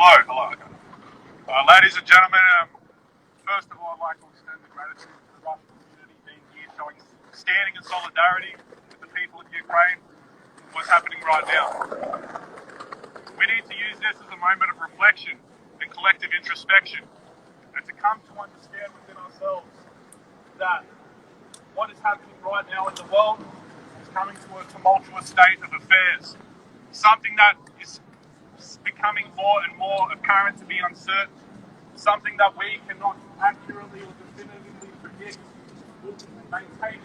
Hello. Okay. Ladies and gentlemen, first of all, I'd like to extend the gratitude to the Russian community being here, showing standing in solidarity with the people of Ukraine, what's happening right now. We need to use this as a moment of reflection and collective introspection, and to come to understand within ourselves that what is happening right now in the world is coming to a tumultuous state of affairs, something that is becoming more and more apparent to be uncertain, something that we cannot accurately or definitively predict will maintain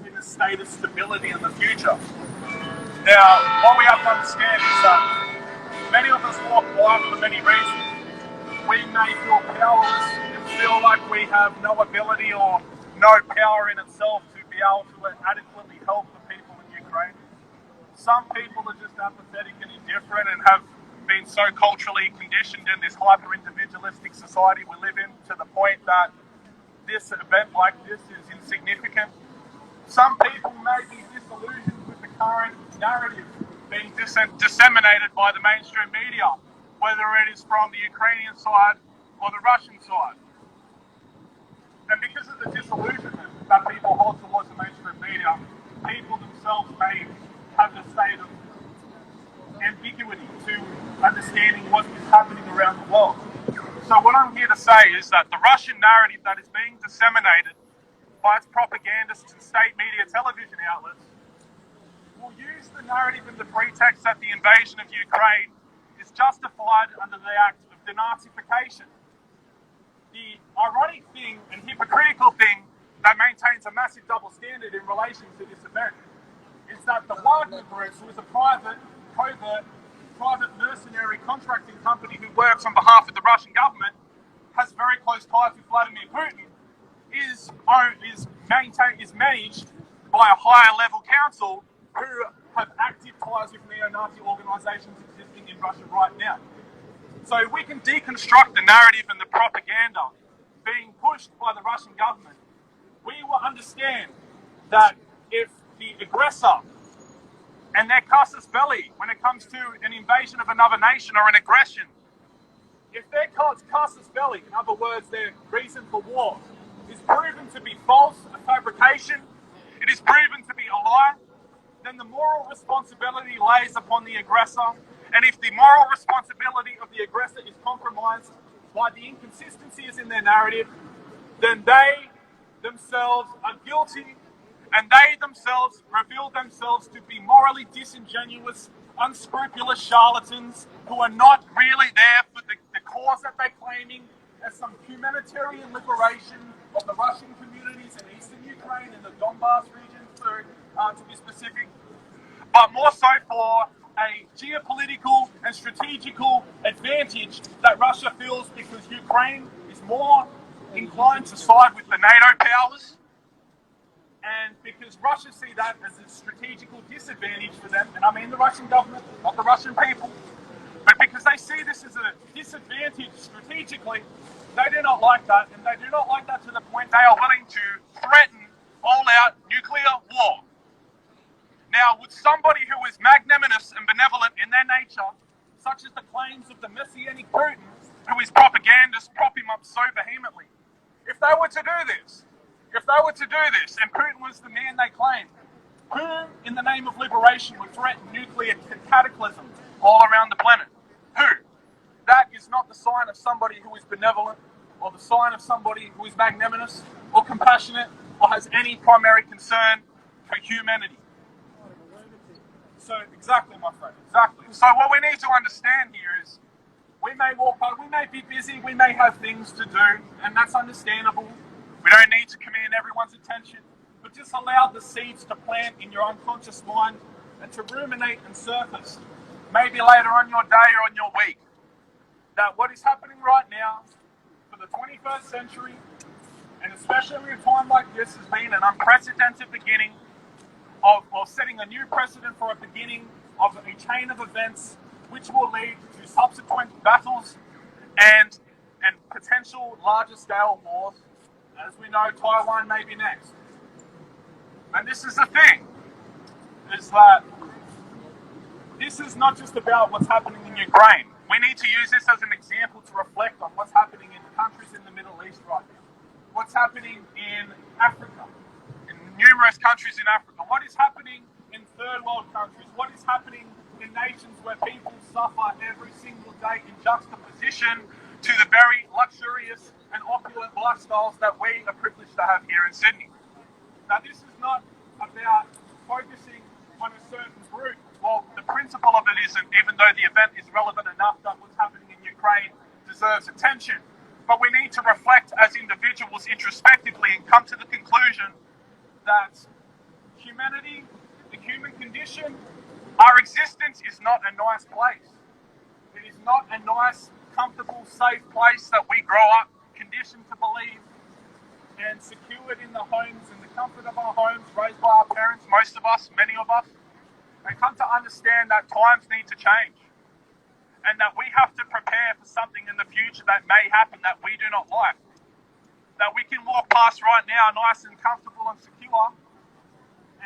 in a state of stability in the future. Now, what we have to understand is that many of us walk blind for many reasons. We may feel powerless and feel like we have no ability or no power in itself to be able to adequately help the people in Ukraine. Some people are just apathetic and indifferent and have been so culturally conditioned in this hyper-individualistic society we live in to the point that this event like this is insignificant. Some people may be disillusioned with the current narrative being disseminated by the mainstream media, whether it is from the Ukrainian side or the Russian side. And because of the disillusionment that people hold towards the mainstream media, people themselves may have a state of ambiguity to understanding what is happening around the world. So what I'm here to say is that the Russian narrative that is being disseminated by its propagandists and state media television outlets will use the narrative and the pretext that the invasion of Ukraine is justified under the act of denazification. The ironic thing and hypocritical thing that maintains a massive double standard in relation to this event is that the Wagner Group, who is a private mercenary contracting company who works on behalf of the Russian government, has very close ties with Vladimir Putin, is managed by a higher level council who have active ties with neo-Nazi organisations existing in Russia right now. So we can deconstruct the narrative and the propaganda being pushed by the Russian government. We will understand that if the aggressor and their casus belli, when it comes to an invasion of another nation or an aggression, if their casus belli, in other words, their reason for war, is proven to be false, a fabrication, it is proven to be a lie, then the moral responsibility lays upon the aggressor. And if the moral responsibility of the aggressor is compromised by the inconsistencies in their narrative, then they themselves are guilty, and they themselves reveal themselves to be morally disingenuous, unscrupulous charlatans who are not really there for the cause that they're claiming as some humanitarian liberation of the Russian communities in eastern Ukraine and the Donbass region, to be specific, but more so for a geopolitical and strategical advantage that Russia feels because Ukraine is more inclined to side with the NATO powers, and because Russia see that as a strategical disadvantage for them, and I mean the Russian government, not the Russian people, but because they see this as a disadvantage strategically, they do not like that, and they do not like that to the point they are willing to threaten all-out nuclear war. Now, with somebody who is magnanimous and benevolent in their nature, such as the claims of the messianic Putin, who his propagandists prop him up so vehemently, if they were to do this, and Putin was the man they claimed, who, in the name of liberation, would threaten nuclear cataclysm all around the planet? Who? That is not the sign of somebody who is benevolent, or the sign of somebody who is magnanimous, or compassionate, or has any primary concern for humanity. So, exactly, my friend, exactly. So what we need to understand here is we may walk by, we may be busy, we may have things to do, and that's understandable. We don't need to command everyone's attention, but just allow the seeds to plant in your unconscious mind and to ruminate and surface, maybe later on your day or on your week, that what is happening right now for the 21st century, and especially in a time like this, has been an unprecedented beginning of setting a new precedent for a beginning of a chain of events which will lead to subsequent battles and potential larger scale wars. As we know, Taiwan may be next. And this is the thing, is that this is not just about what's happening in Ukraine. We need to use this as an example to reflect on what's happening in countries in the Middle East right now. What's happening in Africa, in numerous countries in Africa. What is happening in third world countries? What is happening in nations where people suffer every single day in juxtaposition to the very luxurious and opulent lifestyles that we are privileged to have here in Sydney? Now, this is not about focusing on a certain group. Well, the principle of it isn't, even though the event is relevant enough that what's happening in Ukraine deserves attention. But we need to reflect as individuals introspectively and come to the conclusion that humanity, the human condition, our existence is not a nice place. It is not a nice, comfortable, safe place that we grow up conditioned to believe and secured in the homes and the comfort of our homes, raised by our parents, most of us, many of us, and come to understand that times need to change and that we have to prepare for something in the future that may happen that we do not like. That we can walk past right now nice and comfortable and secure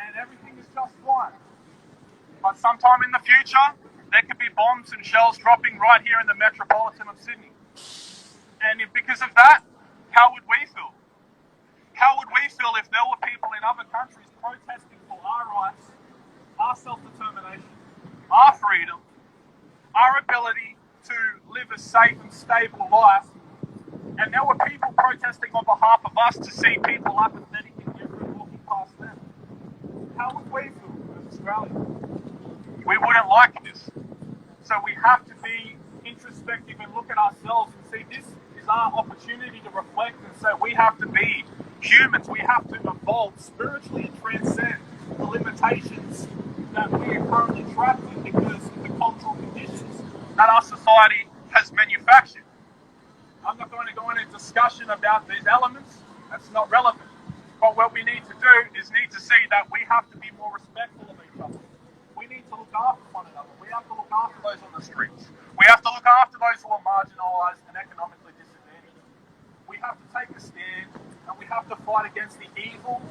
and everything is just fine. But sometime in the future, there could be bombs and shells dropping right here in the metropolitan of Sydney. And because of that, how would we feel? How would we feel if there were people in other countries protesting for our rights, our self-determination, our freedom, our ability to live a safe and stable life, and there were people protesting on behalf of us to see people apathetic and different walking past them? How would we feel as Australians? We wouldn't like this. So we have to be introspective and look at ourselves and see this is our opportunity to reflect and say we have to be humans. We have to evolve spiritually and transcend the limitations that we are currently trapped in because of the cultural conditions that our society has manufactured. I'm not going to go into a discussion about these elements. That's not relevant. But what we need to do is need to see that we have to be more respectful of each other. We need to look after one another. We have to look after those on the streets. We have to look after those who are marginalised and economically disadvantaged. We have to take a stand and we have to fight against the evil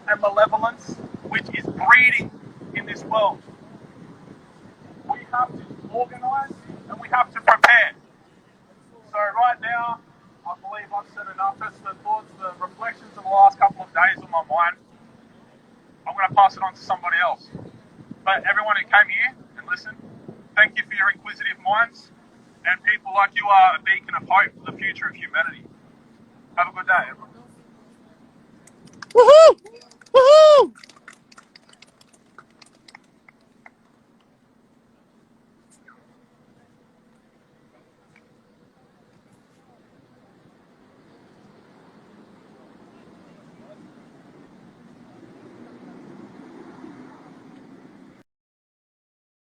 and malevolence which is breeding in this world. We have to organise and we have to prepare. So right now, I believe I've said enough. That's the thoughts, the reflections of the last couple of days on my mind. I'm going to pass it on to somebody else. But everyone who came here and listened, thank you for your inquisitive minds. And people like you are a beacon of hope for the future of humanity. Have a good day, everyone. Woohoo! Woohoo!